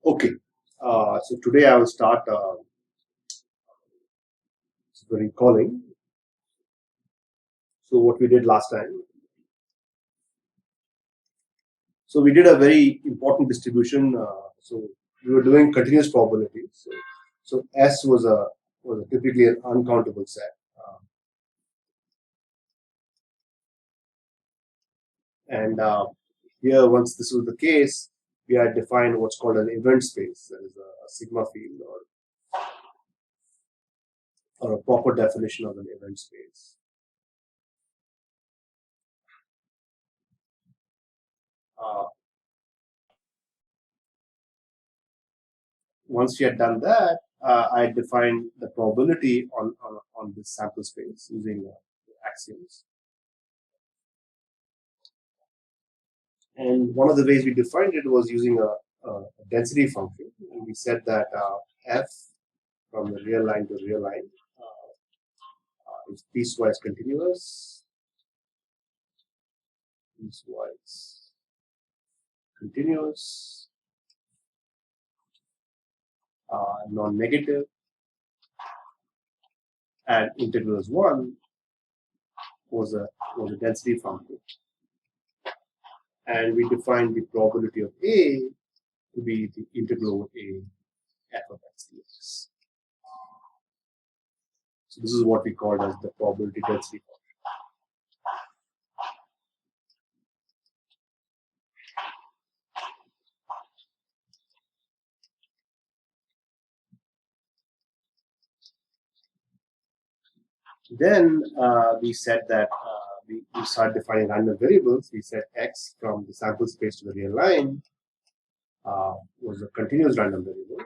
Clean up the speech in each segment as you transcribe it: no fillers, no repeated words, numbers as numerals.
Okay, so today I will start recalling. So what we did last time. So we did a very important distribution. So we were doing continuous probabilities. So S was typically an uncountable set, and here once this was the case, we had defined what's called an event space. That is a sigma field or a proper definition of an event space. Once we had done that, I defined the probability on this sample space using axioms. And one of the ways we defined it was using a density function. And we said that f from the real line to real line is piecewise continuous, non-negative, and integral is 1 was a density function. And we defined the probability of A to be the integral over A f of x dx. So this is what we called as the probability density function. Then we said that we started defining random variables. We said x from the sample space to the real line was a continuous random variable.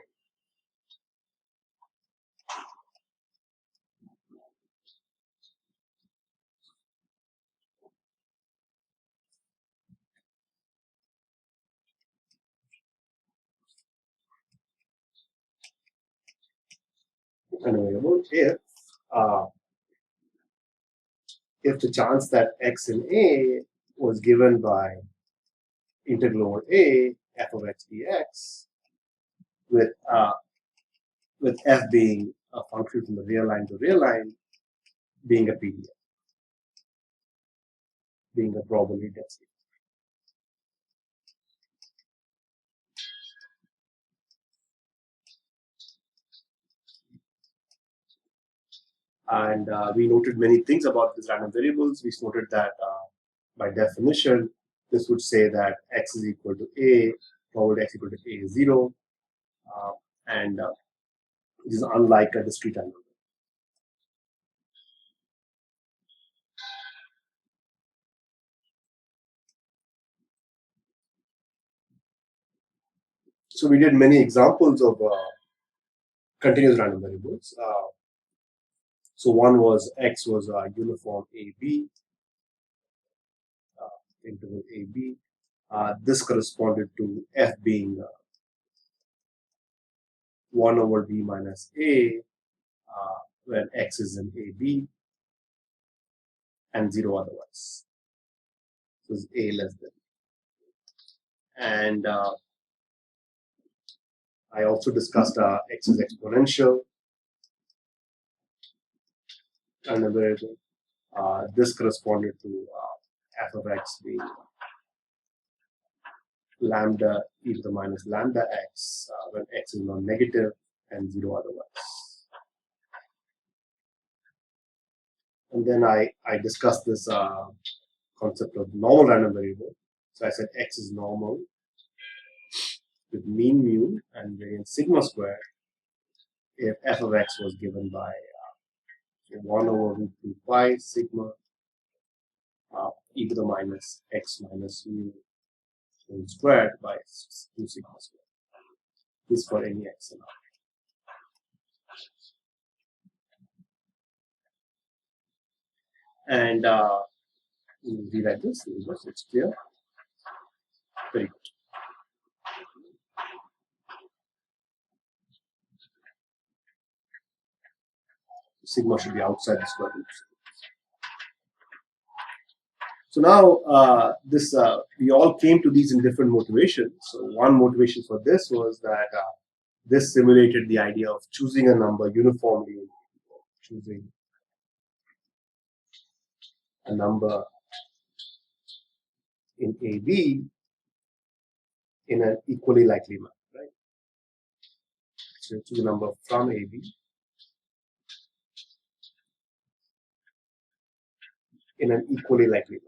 Random variable if the chance that x in A was given by integral over A f of x dx with f being a function from the real line to real line being a PDF, being a probability density. And we noted many things about these random variables. We noted that by definition, this would say that x is equal to A, probability x equal to A is 0, and this is unlike a discrete number. So we did many examples of continuous random variables. So one was x was uniform AB, interval AB. This corresponded to f being 1 over b minus a, when x is in AB, and 0 otherwise. So it's a less than. And I also discussed x is exponential and a variable. This corresponded to f of x being lambda e to the minus lambda x when x is non-negative and 0 otherwise. And then I discussed this concept of normal random variable. So I said x is normal with mean mu and variance sigma squared if f of x was given by 1 over root 2 pi sigma e to the minus x minus mu whole squared by 2 sigma squared. This for any x and r. And we'll rewrite this, it's clear. Very good. Sigma should be outside the square root. So now we all came to these in different motivations. So one motivation for this was that this simulated the idea of choosing a number uniformly, choosing a number in AB in an equally likely manner, right? So choose a number from AB in an equally likely manner.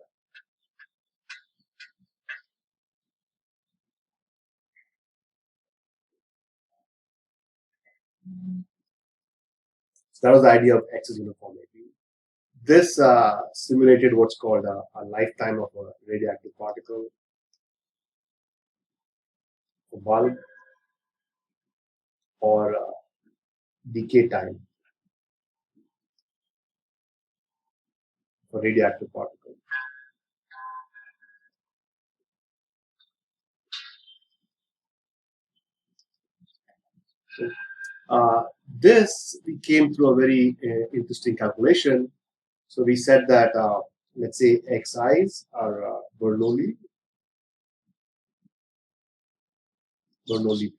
So that was the idea of X is uniform AB. This simulated what's called a lifetime of a radioactive particle, a bulb, or decay time for radioactive particle. So, this we came through a very interesting calculation. So we said that let's say xi's are Bernoulli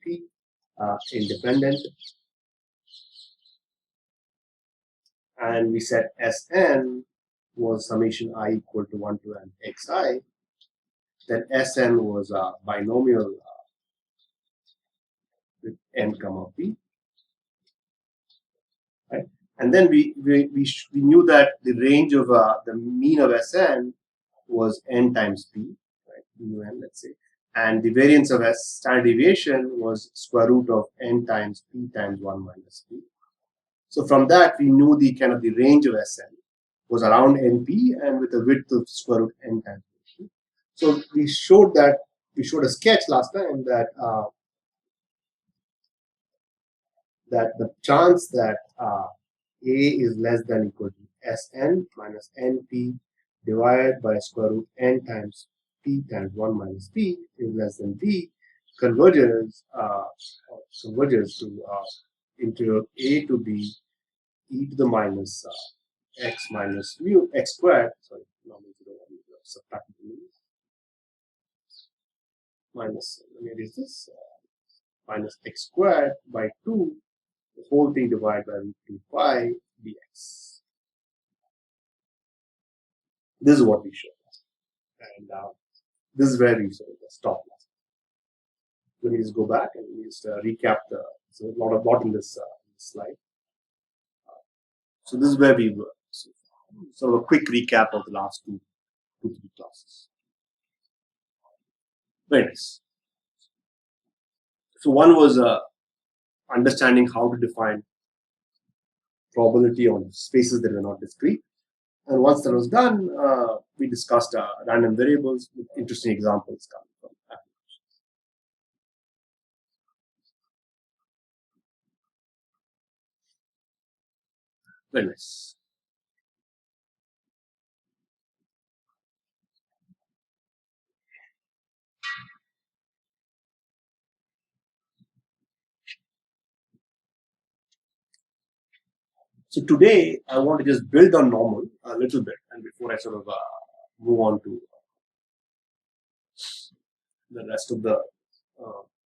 P independent, and we said Sn was summation I equal to 1 to n xi. Then Sn was binomial with n comma p. Right? And then we knew that the range of the mean of Sn was n times p, right? Mu n, let's say, and the variance of S standard deviation was square root of n times p times 1 minus p. So from that we knew the kind of the range of Sn was around np and with a width of square root n times p. So we showed a sketch last time that that the chance that A is less than equal to Sn minus Np divided by square root n times p times 1 minus p is less than b converges to integral a to b e to the minus x minus mu x squared. Sorry, normally subtract minus. Let me erase this. Minus x squared by 2, the whole thing divided by root 2 pi dx. This is what we showed. And this is where we sort of stopped. Let me just go back and just recap so a lot in this slide. So this is where we were. So, sort of a quick recap of the last two, 3 classes. Very nice. So one was understanding how to define probability on spaces that were not discrete. And once that was done, we discussed random variables with interesting examples coming from applications. Very nice. So today, I want to just build on normal a little bit, and before I sort of move on to the rest of the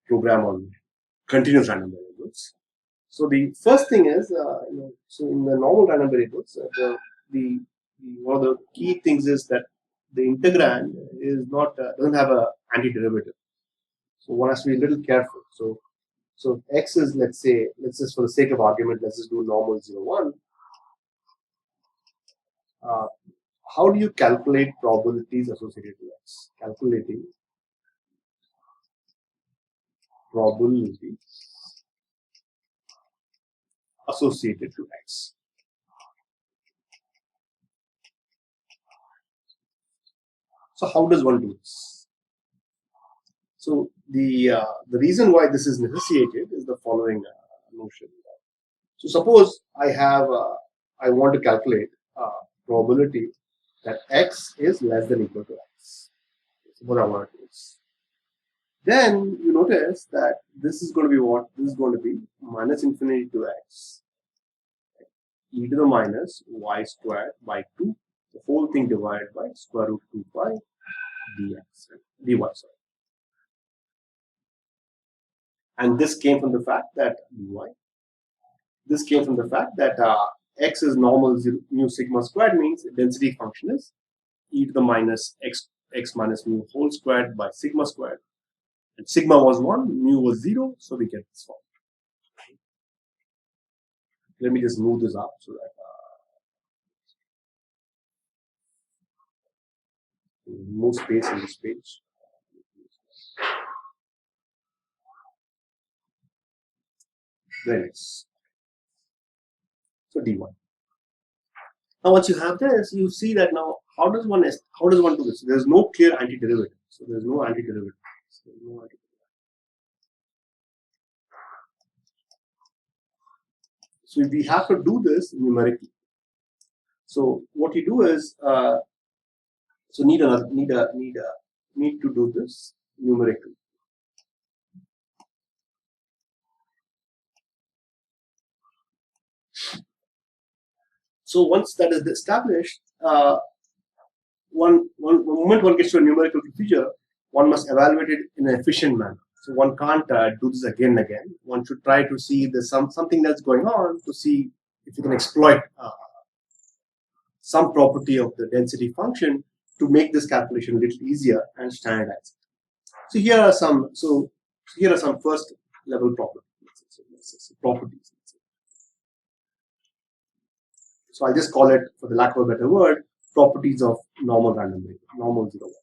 program on continuous random variables. So the first thing is, so in the normal random variables, the one of the key things is that the integrand is not doesn't have a antiderivative. So one has to be a little careful. So x is, let's just for the sake of argument, let's just do normal 0, 1. How do you calculate probabilities associated to x? Calculating probability associated to x. So how does one do this? So the reason why this is necessitated is the following notion. So suppose I want to calculate probability that x is less than equal to x. Suppose I want to do this. Then you notice that this is going to be what? This is going to be minus infinity to x e to the minus y squared by 2 The whole thing divided by square root 2 pi dx, dy, sorry. And this came from the fact that dy. This came from the fact that x is normal mu sigma squared means the density function is e to the minus x minus mu whole squared by sigma squared. And sigma was 1, mu was 0, so we get this form. Let me just move this up so that more space in this page. Very nice. So dy. Now once you have this, you see that now how does one do this? There is no clear antiderivative. So there is no antiderivative. So we have to do this numerically. So what you do is so need to do this numerically. So once that is established, one moment one gets to a numerical procedure, one must evaluate it in an efficient manner. So one can't do this again and again. One should try to see there's something that's going on to see if you can exploit some property of the density function to make this calculation a little easier and standardize it. So here are some. So here are some first level properties. Properties. So I'll just call it, for the lack of a better word, properties of normal random variable, normal 0, 1.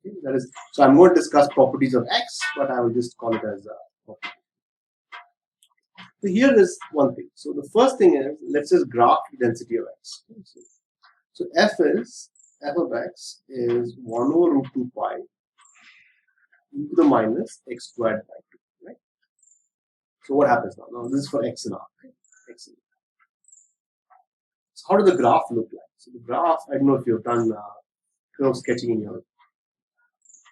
Okay, that is, so I'm going to discuss properties of x, but I will just call it as a property. So here is one thing. So the first thing is, let's just graph the density of x. So f of x is 1 over root 2 pi e to the minus x squared by 2, right? So what happens now? Now this is for x and r, right? X and r. So how does the graph look like? So the graph, I don't know if you've done curve sketching in your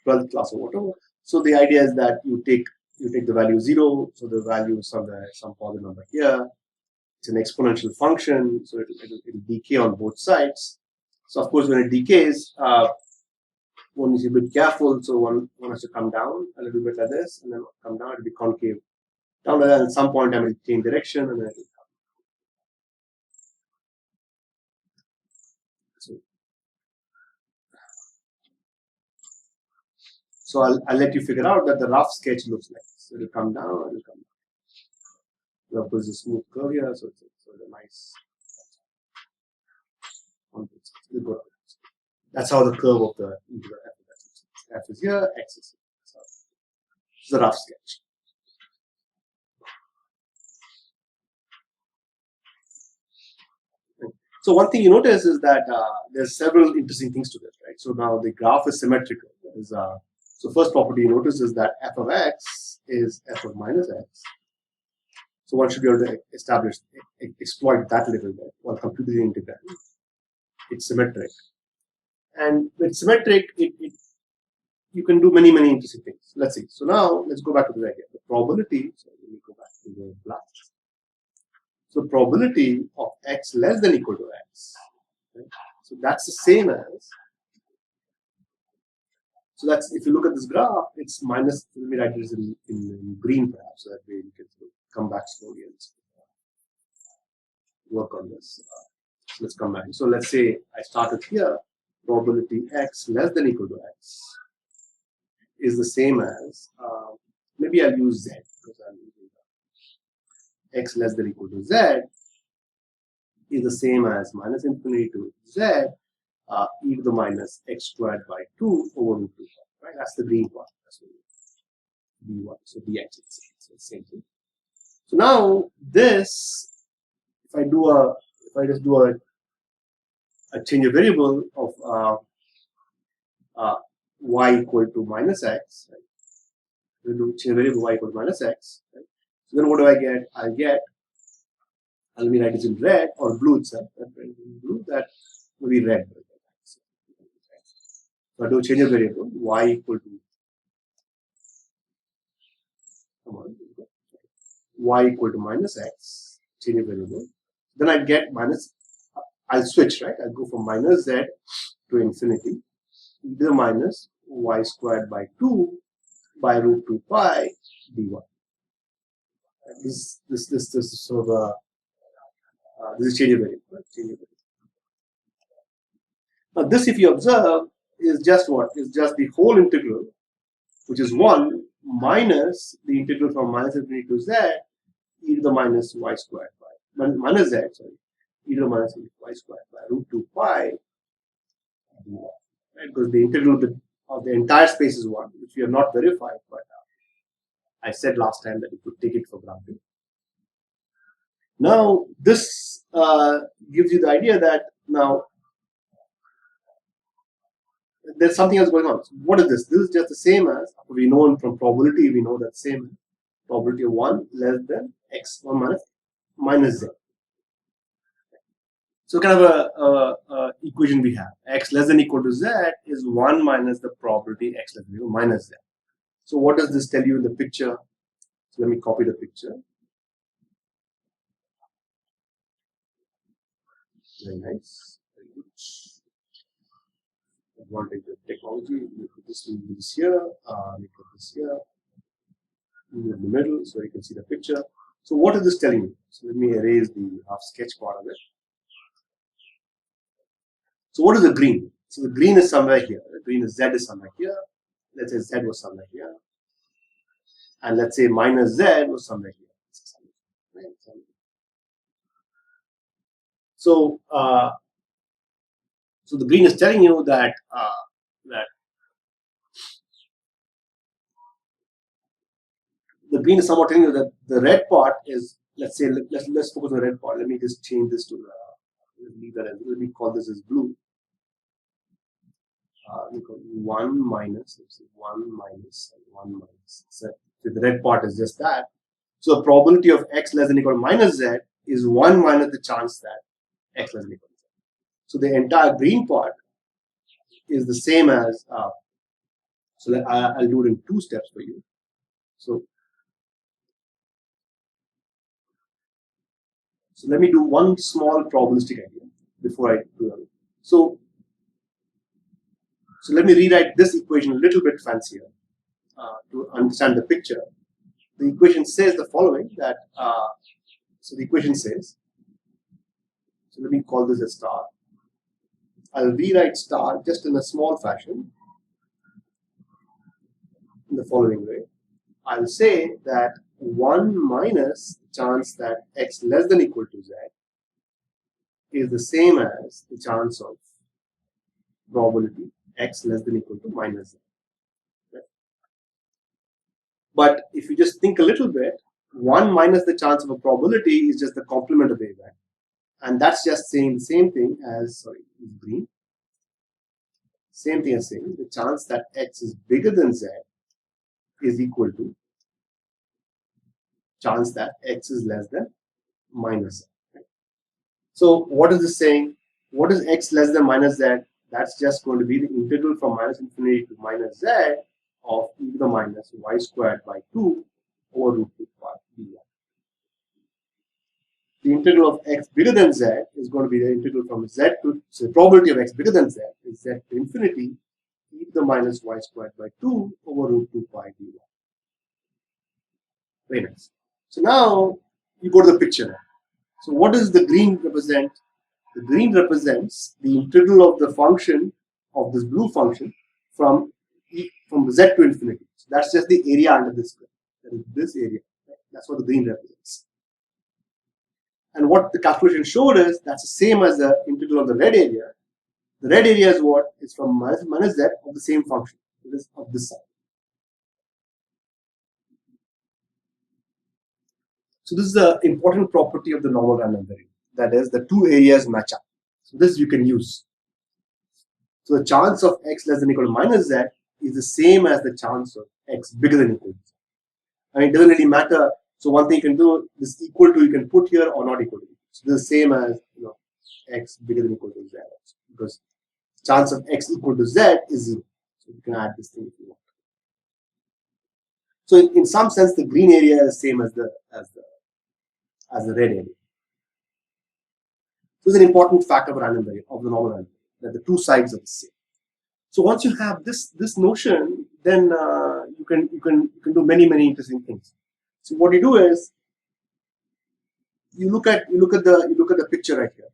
12th class or whatever. So the idea is that you take the value 0, so the value is somewhere, some positive number here. It's an exponential function, so it'll decay on both sides. So of course, when it decays, one is a bit careful. So one has to come down a little bit like this, and then come down. It'll be concave down like that. At some point, I will change direction, and then it'll come. So I'll let you figure out that the rough sketch looks like this. So it'll come down, it'll come down. Of course, a smooth curve here, so it's a nice. That's how the curve of the f is here, x is here. So it's a rough sketch. So one thing you notice is that there's several interesting things to this, right? So now the graph is symmetrical. So first property you notice is that f of x is f of minus x. So one should be able to exploit that a little bit while computing the integral. It's symmetric. And with symmetric, you can do many interesting things. Let's see. So now let's go back to the idea. The probability. So let me go back to the black. So probability of x less than equal to x. Right? So that's the same as. So that's, if you look at this graph, it's minus. Let me write this in green perhaps, so that way we can come back slowly and work on this. So let's come back. So let's say I started here. Probability x less than equal to x is the same as, maybe I'll use z, because I'm using that. X less than equal to z is the same as minus infinity to z e to the minus x squared by 2 over root 2, right? That's the green part. That's what d1. So dx is the same thing. So now this, if I just do a change of variable of y equal to minus x, right? We do change variable y equal to minus x, right? So then what do I get? Let me write this in red or blue itself. Blue, that will be red. So I do change a variable y equal to y equal to minus x, change a variable. Then I get minus I'll switch, right? I'll go from minus z to infinity, either minus y squared by 2 by root 2 pi dy. This is sort of a this is change of variable. Right? Change of variable. Now this, if you observe, is just what? Is just the whole integral, which is 1 minus the integral from minus infinity to z e to the minus y squared by minus z, sorry, e to the minus y squared by root 2 pi dy. Right? Because the integral of the entire space is 1, which we have not verified, but I said last time that you could take it for granted. Now this gives you the idea that now there's something else going on. So what is this? This is just the same as, we know from probability, we know that same probability of 1 less than x 1 minus z. So kind of a equation we have, x less than equal to z is 1 minus the probability x less than equal to minus z. So what does this tell you in the picture? So let me copy the picture. Very nice, very good. Advantage of technology. We put this here, we put this here, in the middle, so you can see the picture. So what is this telling you? So let me erase the half sketch part of it. So what is the green? So the green is somewhere here. The green is z is somewhere here. Let's say z was somewhere here, and let's say minus z was somewhere here. So so the green is telling you that the green is somewhat telling you that the red part is, let's say, let's focus on the red part. Let me just change this to let me call this as blue. We call 1 minus, let's say 1 minus and 1 minus. So the red part is just that. So the probability of x less than equal to minus z is 1 minus the chance that x less than equal to z. So the entire green part is the same as, so I'll do it in 2 steps for you. So let me do one small probabilistic idea before I do that. So let me rewrite this equation a little bit fancier to understand the picture. The equation says the following, that so the equation says, so let me call this a star. I'll rewrite star just in a small fashion in the following way. I'll say that 1 minus the chance that x less than equal to z is the same as the chance of probability x less than equal to minus z. Right? But if you just think a little bit, 1 minus the chance of a probability is just the complement of the event. And that's just saying the same thing as, sorry, green. Same thing as saying the chance that x is bigger than z is equal to chance that x is less than minus z. Right? So what is this saying? What is x less than minus z? That's just going to be the integral from minus infinity to minus z of e to the minus y squared by 2 over root 2 pi dy. The integral of x bigger than z is going to be the integral from z to, so the probability of x bigger than z is z to infinity e to the minus y squared by 2 over root 2 pi dy. Very nice. So now you go to the picture. So what does the green represent? The green represents the integral of the function of this blue function from z to infinity. So that's just the area under this curve. That is this area. Right? That's what the green represents. And what the calculation showed is that's the same as the integral of the red area. The red area is what? It's from minus z of the same function. It is of this side. So this is the important property of the normal random variable. That is, the two areas match up. So this you can use. So the chance of x less than equal to minus z is the same as the chance of x bigger than equal to z. And it doesn't really matter. So one thing you can do, this equal to you can put here or not equal to. So this is the same as, you know, x bigger than equal to z, because chance of x equal to z is 0. So you can add this thing if you want. So in some sense, the green area is the same as the red area. So it's an important fact of random variable, of the normal random variable, that the two sides are the same. So once you have this notion, then you can do many interesting things. So what you do is you look at the picture right here.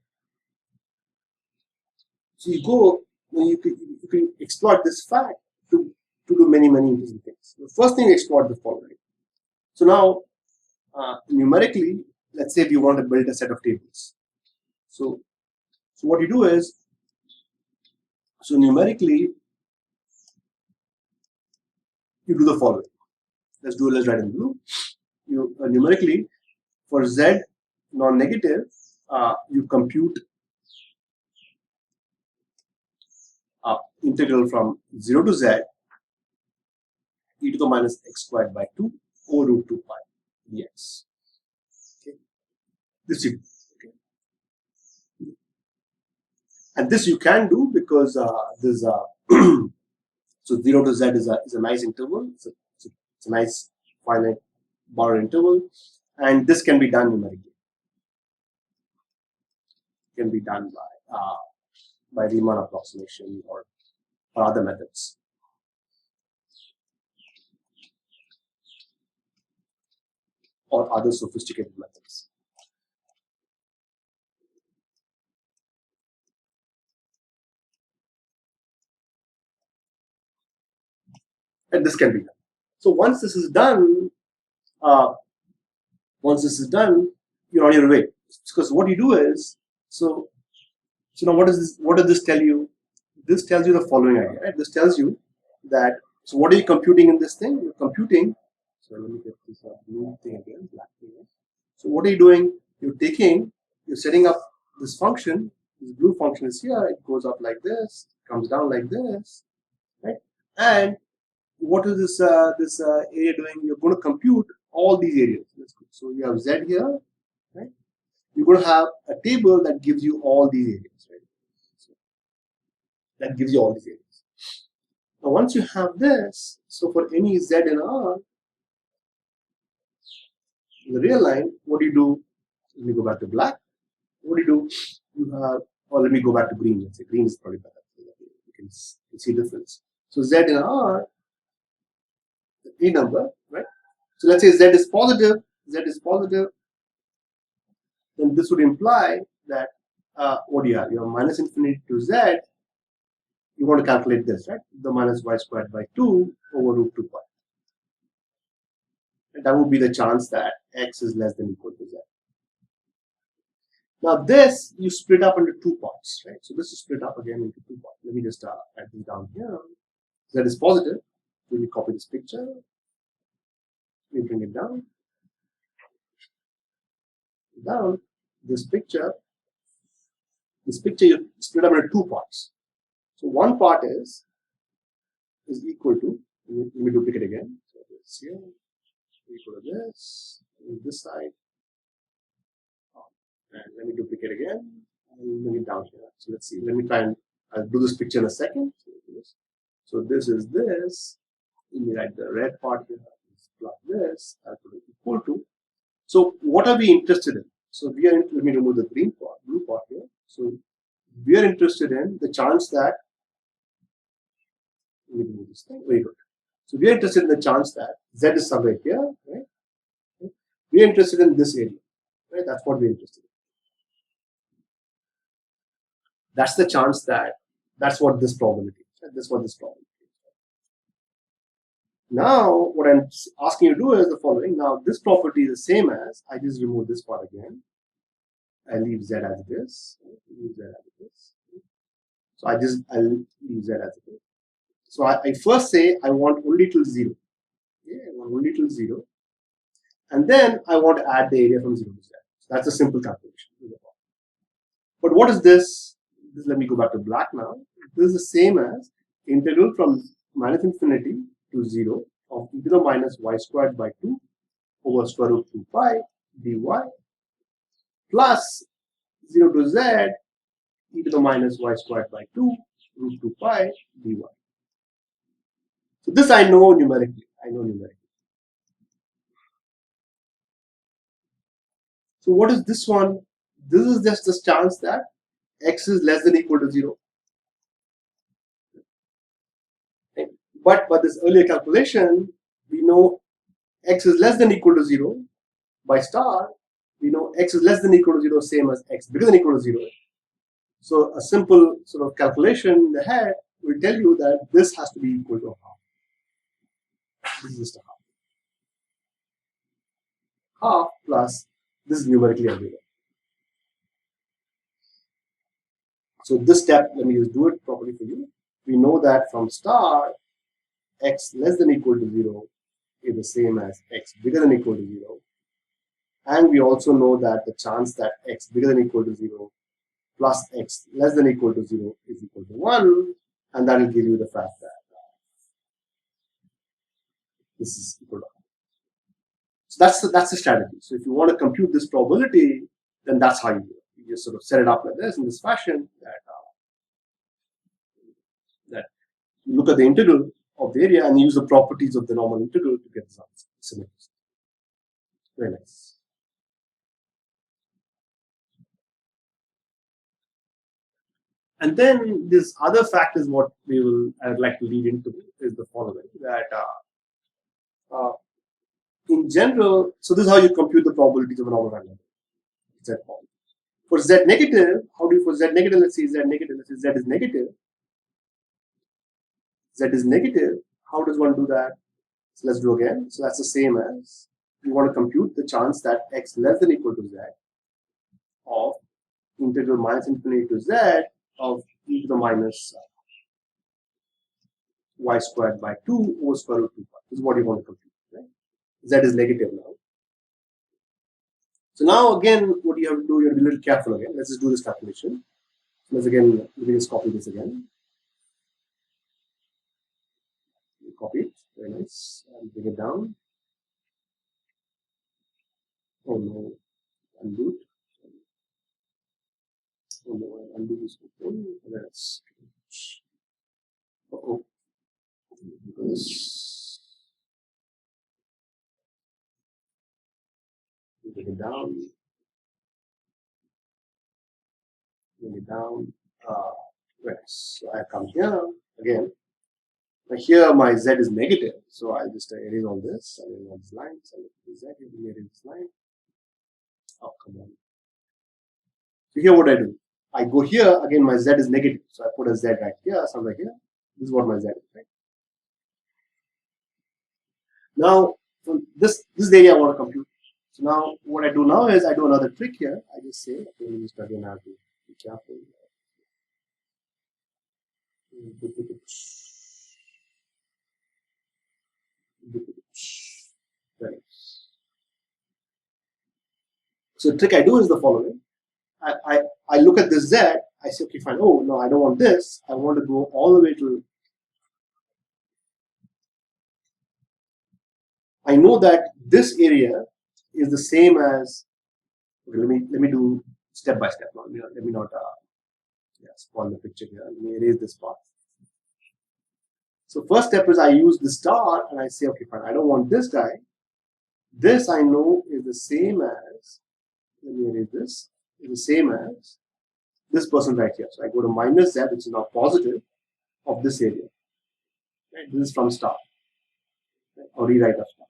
So you can exploit this fact to do many interesting things. The first thing you exploit the following. So now numerically, let's say we want to build a set of tables. So what you do is, so numerically you do the following. Let's write in blue. You numerically for z non-negative, you compute integral from 0 to z e to the minus x squared by 2 over root 2 pi dx. Okay. This you do. Okay. And this you can do because this so 0 to z is a nice interval. It's a nice finite borrowed interval, and this can be done numerically. It can be done by Riemann approximation or other methods. Or other sophisticated methods. And this can be done. So once this is done, you're on your way. Because what you do is, so now what does this tell you? This tells you the following idea, right? This tells you that, so what are you computing in this thing? You're computing, so let me get this blue thing again, black thing. So what are you doing? You're setting up this function, this blue function is here, it goes up like this, comes down like this, right? And what is this area doing? You're going to compute all these areas. So you have z here, right? You're going to have a table that gives you all these areas, right? So that gives you all these areas. Now once you have this, so for any z in R, in the real line, what do you do? Let me go back to black. What do you do? You have, or let me go back to green. Let's say green is probably better. You can see the difference. So z in R, the A number, right? So let's say z is positive, then this would imply that what do you have? You have minus infinity to z. You want to calculate this, right? The minus y squared by 2 over root 2 pi. And that would be the chance that x is less than equal to z. Now this you split up into two parts, right? So this is split up again into two parts. Let me just add this down here. Z is positive. Let me copy this picture. Let me bring it down. This picture you split up into two parts. So one part is equal to, let me duplicate again. So this here equal to this side, and let me duplicate again and bring it down here. So let's see. Let me try and I'll do this picture in a second. So this is this. Let me write the red part here. Plot this. I'll put it equal to. So what are we interested in? So we are. Let me remove the blue part here. So we are interested in the chance that. Let me remove this thing. Very good. So we are interested in the chance that z is somewhere here, right? We are interested in this area, right? That's what we are interested in. That's the chance that. That's what this probability is. Right? That's what this probability is. Now, what I'm asking you to do is the following. Now, this property is the same as, I just remove this part again. I leave z as it is. Leave z as it is. So I'll leave z as it is. So I first say I want only till 0. Okay, I want only till 0. And then I want to add the area from 0 to z. So that's a simple calculation. But what is this? Let me go back to black now. This is the same as integral from minus infinity to 0 of e to the minus y squared by 2 over square root 2 pi dy plus 0 to z e to the minus y squared by 2 root 2 pi dy. So this I know numerically. So what is this one? This is just the chance that x is less than or equal to 0. Okay. But by this earlier calculation, we know x is less than or equal to 0. By star, we know x is less than or equal to 0, same as x bigger than or equal to 0. So a simple sort of calculation in the head will tell you that this has to be equal to half. This is just a half. Half plus this is numerically available. So this step, let me just do it properly for you. We know that from star, x less than or equal to 0 is the same as x bigger than or equal to 0. And we also know that the chance that x bigger than or equal to 0 plus x less than or equal to 0 is equal to 1. And that will give you the fact that this is equal to 1. So that's the strategy. So if you want to compute this probability, then that's how you do it. You just sort of set it up like this in this fashion that you look at the integral of the area and use the properties of the normal integral to get this answer. Very nice. And then this other fact is what I'd like to lead into is the following, that in general, so this is how you compute the probabilities of a normal random Z form. For Z negative, how do you, for Z negative, let's say Z negative, let's say Z is negative. Z is negative, how does one do that? So let's do again. So that's the same as, you want to compute the chance that x less than or equal to Z of integral minus infinity to Z of e to the minus y squared by 2 over square root 2 pi. This is what you want to compute. Right? Z is negative now. So now again, what you have to do, you have to be a little careful again. Let's just do this calculation. So let's again, let me just copy this again. Copy it, very nice, and bring it down. Oh no, undo it. Oh no, undo this thing. Let's. Oh, this. Bring it down. Bring it down. Right. So I come here again. Now here my z is negative, so I'll just erase all this. I'll erase all these lines. I'll erase z. Erase this line. Oh, come on. So here what I do? I go here again. My z is negative, so I put a z right here, somewhere here. This is what my z is, right? Now, from this is the area I want to compute. So now, what I do now is I do another trick here. I just say, okay, let me just again have to be careful. So the trick I do is the following. I look at this z, I say, okay, fine. Oh, no, I don't want this. I want to go all the way to. I know that this area is the same as. Okay, let me do step by step now. Let me not spoil the picture here. Let me erase this part. So first step is I use the star and I say, okay, fine. I don't want this guy. This I know is the same as. Let me erase this. Is the same as this person right here. So I go to minus z, which is now positive, of this area. Right? This is from star. Right? Or rewrite of star.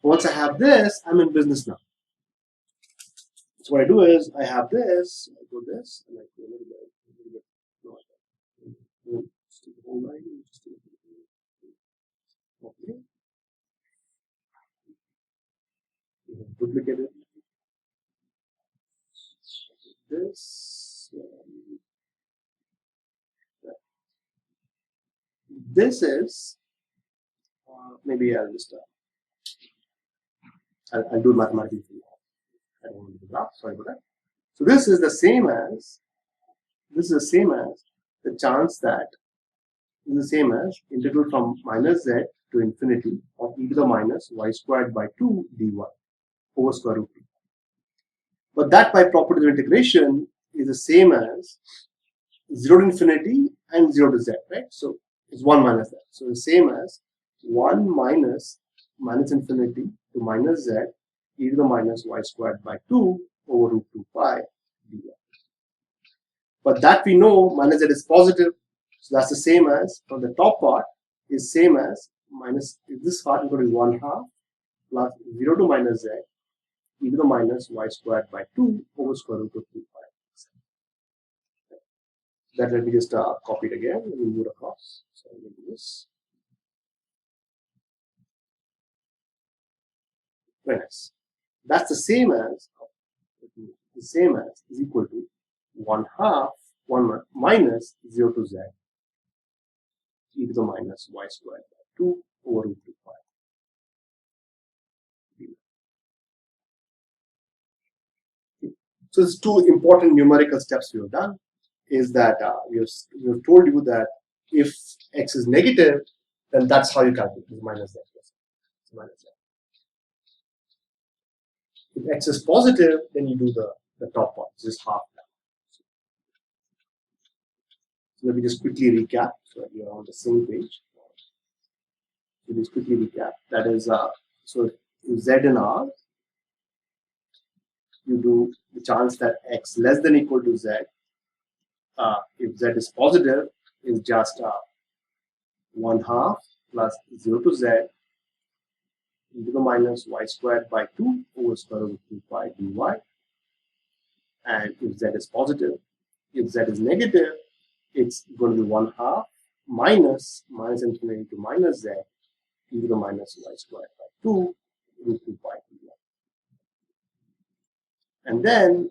Once I have this, I'm in business now. So what I do is I have this, I go this, and I go a little bit. No, just take the whole line. Okay. Duplicate it. This. This is maybe I'll just I'll do it mathematically for you. I don't want to do the graph. Sorry about that. So this is the same as the chance that is the same as integral from minus z to infinity of e to the minus y squared by 2 dy over square root 2. But that by property of integration is the same as 0 to infinity and 0 to z, right? So it's 1 minus that. So the same as 1 minus infinity to minus z e to the minus y squared by 2 over root 2 pi dy. But that we know minus z is positive, so that's the same as, from the top part is same as minus, this part is going to be 1/2 plus 0 to minus z e to the minus y squared by 2 over square root of 2 pi. That, let me just copy it again. Let me move it across. So I'm going to do this. Very nice. That's the same as is equal to 1/2 1 minus 0 to z e to the minus y squared by 2 over root 2 pi. So there's two important numerical steps we have done. Is that we have told you that if x is negative, then that's how you calculate it, minus z. Minus z. If x is positive, then you do the top part, just half that. So let me just quickly recap so that we are on the same page. So just quickly recap. That is, so if z and r, you do the chance that x less than equal to z, if z is positive, is just 1/2 plus 0 to z e to the minus y squared by 2 over square root of 2 pi dy. And if z is positive, if z is negative, it's going to be 1/2 minus infinity to minus z e to the minus y squared by 2 root 2 pi dy. And then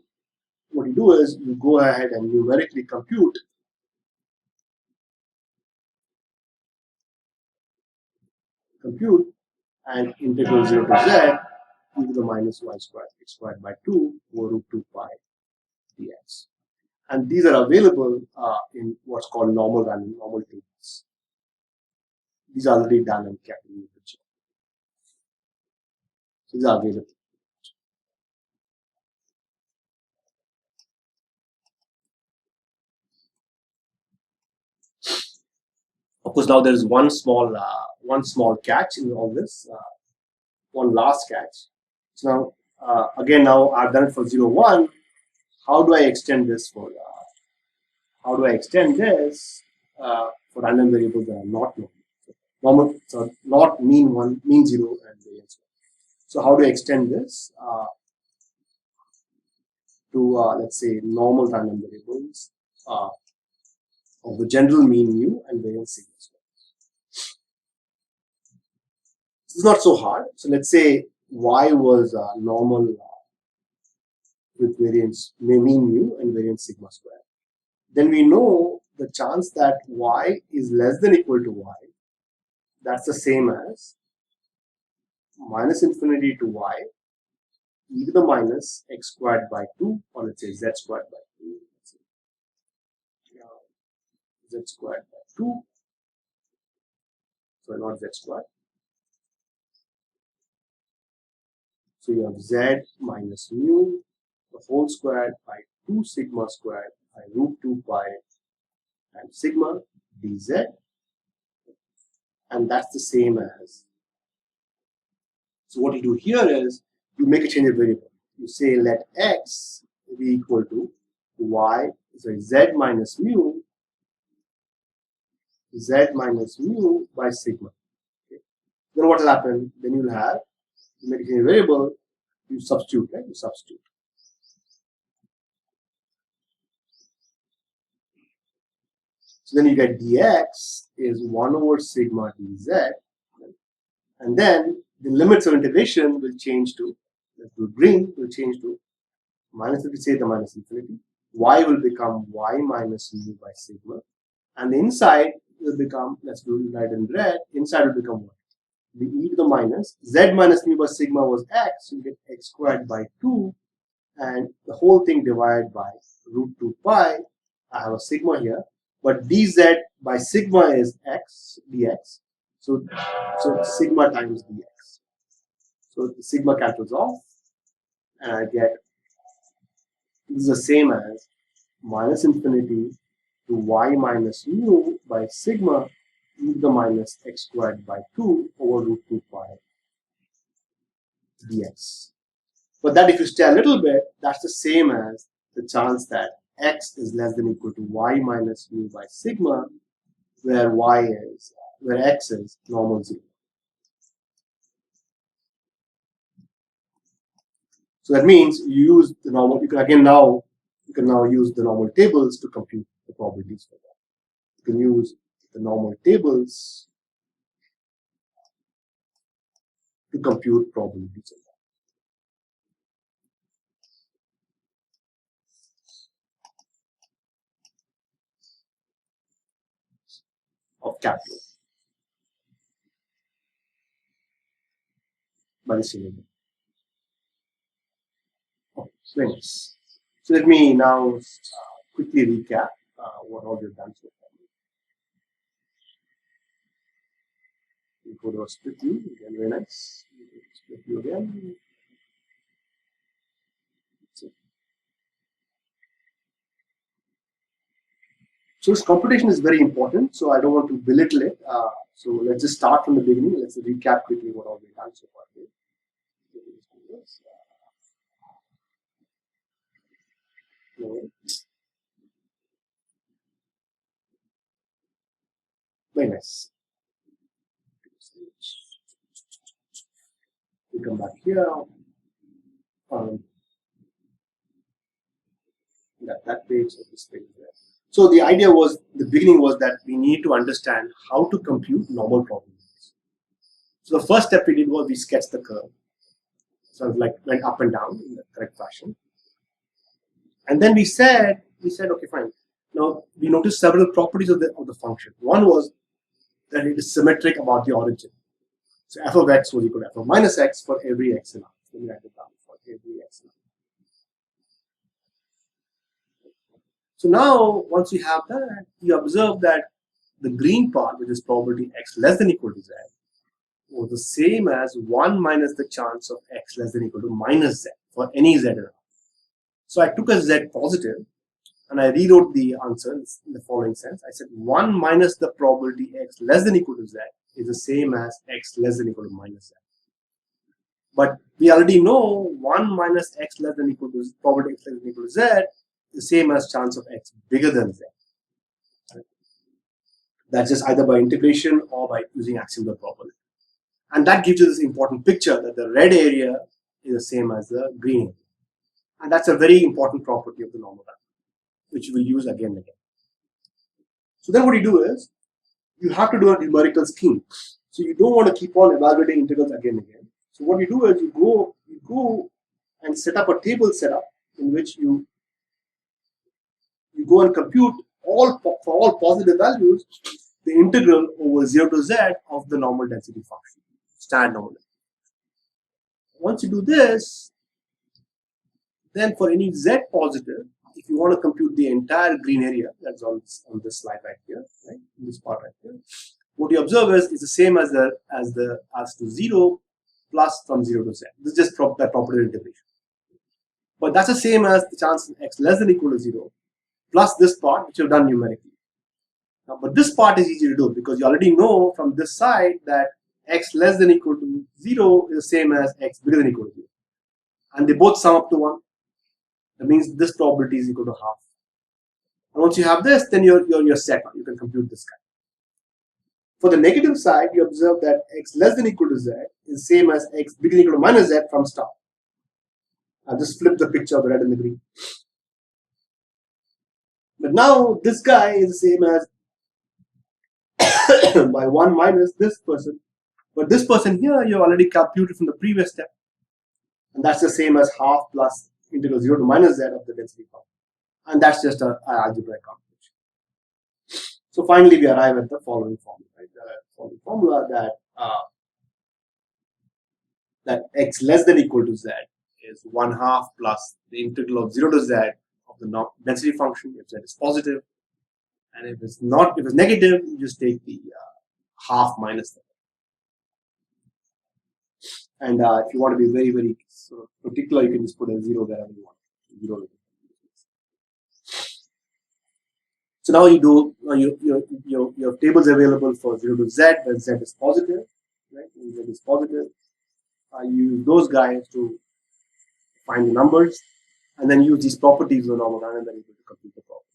what you do is you go ahead and numerically compute and integral 0 to z e to the minus y squared x squared by 2 over root 2 pi dx. And these are available in what's called normal tables. These are already done and kept in the picture. So these are available. Of course, now there is one small catch in all this, one last catch. So now, again, now I've done it for 0, 1. How do I extend this for? How do I extend this for random variables that are not normal? So not mean 1, mean 0, and variance 1. So how do I extend this to let's say normal random variables of the general mean mu and variance sigma square? This is not so hard. So let's say y was normal with variance mean mu and variance sigma square. Then we know the chance that y is less than equal to y. That's the same as minus infinity to y e to the minus x squared by 2, or let's say z squared by 2. Z squared by 2. So not z squared. So you have z minus mu the whole squared by 2 sigma squared by root 2 pi times sigma dz. And that's the same as. So what you do here is you make a change of variable. You say let x be equal to y, so z minus mu by sigma. Okay. Then what will happen? Then you'll have, you make a change of variable, you substitute, right? You substitute. So then you get dx is 1 over sigma dz, and then the limits of integration will change to, let's do green, will change to minus, if we say the minus infinity, y will become y minus mu by sigma, and the inside will become, let's do red in red, inside will become what? The e to the minus, z minus mu by sigma was x, so you get x squared by 2, and the whole thing divided by root 2 pi. I have a sigma here, but dz by sigma is x dx, so sigma times dx. So the sigma cancels off, and I get, this is the same as minus infinity to y minus mu by sigma e to the minus x squared by 2 over root 2 pi dx. But that if you stay a little bit, that's the same as the chance that x is less than or equal to y minus mu by sigma, where x is normal 0. So that means you use the normal. You can now use the normal tables to compute the probabilities for that. You can use the normal tables to compute probabilities of capital by the same way. Okay, very nice. So let me now quickly recap what all we've done so far. We go to a split view again, very nice. Split view again. So this computation is very important, so I don't want to belittle it. So let's just start from the beginning. Let's recap quickly what all we've done so far. Very nice. We come back here. That page of this page there. So the idea was, the beginning was that we need to understand how to compute normal probabilities. So the first step we did was we sketched the curve. So it like went up and down in the correct fashion. And then we said, okay, fine. Now we noticed several properties of the function. One was that it is symmetric about the origin. So f of x was equal to f of minus x for every x in r. Let me write it down for every x in r. So now, once you have that, you observe that the green part, which is probability x less than or equal to z, was the same as 1 minus the chance of x less than or equal to minus z for any z in R. So I took a z positive and I rewrote the answer in the following sense. I said 1 minus the probability x less than or equal to z is the same as x less than or equal to minus z. But we already know 1 minus x less than or equal to probability x less than or equal to z, the same as chance of x bigger than z. That's just either by integration or by using axioms of probability. And that gives you this important picture that the red area is the same as the green area. And that's a very important property of the normal value, which you will use again and again. So then what you do is, you have to do a numerical scheme. So you don't want to keep on evaluating integrals again and again. So what you do is, you go and set up a table setup in which you go and compute for all positive values the integral over 0 to z of the normal density function, standard normal density. Once you do this, then for any z positive, if you want to compute the entire green area, that's on this slide right here, right, in this part right here, what you observe is the same as to 0 plus from 0 to z. This is just that property integration. But that's the same as the chance of x less than or equal to 0 plus this part, which you've done numerically. Now, but this part is easy to do because you already know from this side that x less than or equal to 0 is the same as x bigger than or equal to 0. And they both sum up to 1. That means this probability is equal to half. And once you have this, then you're set. You can compute this guy. For the negative side, you observe that x less than or equal to z is the same as x bigger than or equal to minus z from start. I'll just flip the picture of the red and the green. But now this guy is the same as by 1 minus this person. But this person here, you already computed from the previous step. And that's the same as half plus integral 0 to minus z of the density function. And that's just an algebraic computation. So finally, we arrive at the following formula. Right? The following formula that x less than or equal to z is 1/2 plus the integral of 0 to z of the density function if z is positive, and if it's negative, you just take the half minus that. And if you want to be very, very sort of particular, you can just put a 0 wherever you want. 0. So now you have tables available for 0 to z when z is positive, right? When z is positive, you use those guys to find the numbers, and then use these properties of the normal random variable to compute the problem.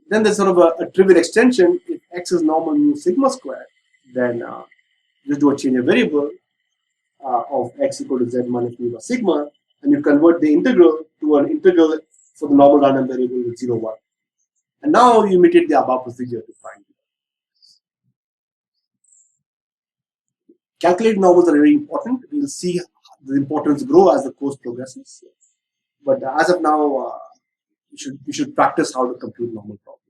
Then there's sort of a trivial extension. If x is normal mu sigma squared, then just do a change of variable of x equal to z minus mu by sigma, and you convert the integral to an integral for the normal random variable with 0, 1. And now you imitate the above procedure to find it. Calculated normals are very important. We'll see the importance grow as the course progresses. But as of now, you should practice how to compute normal problems.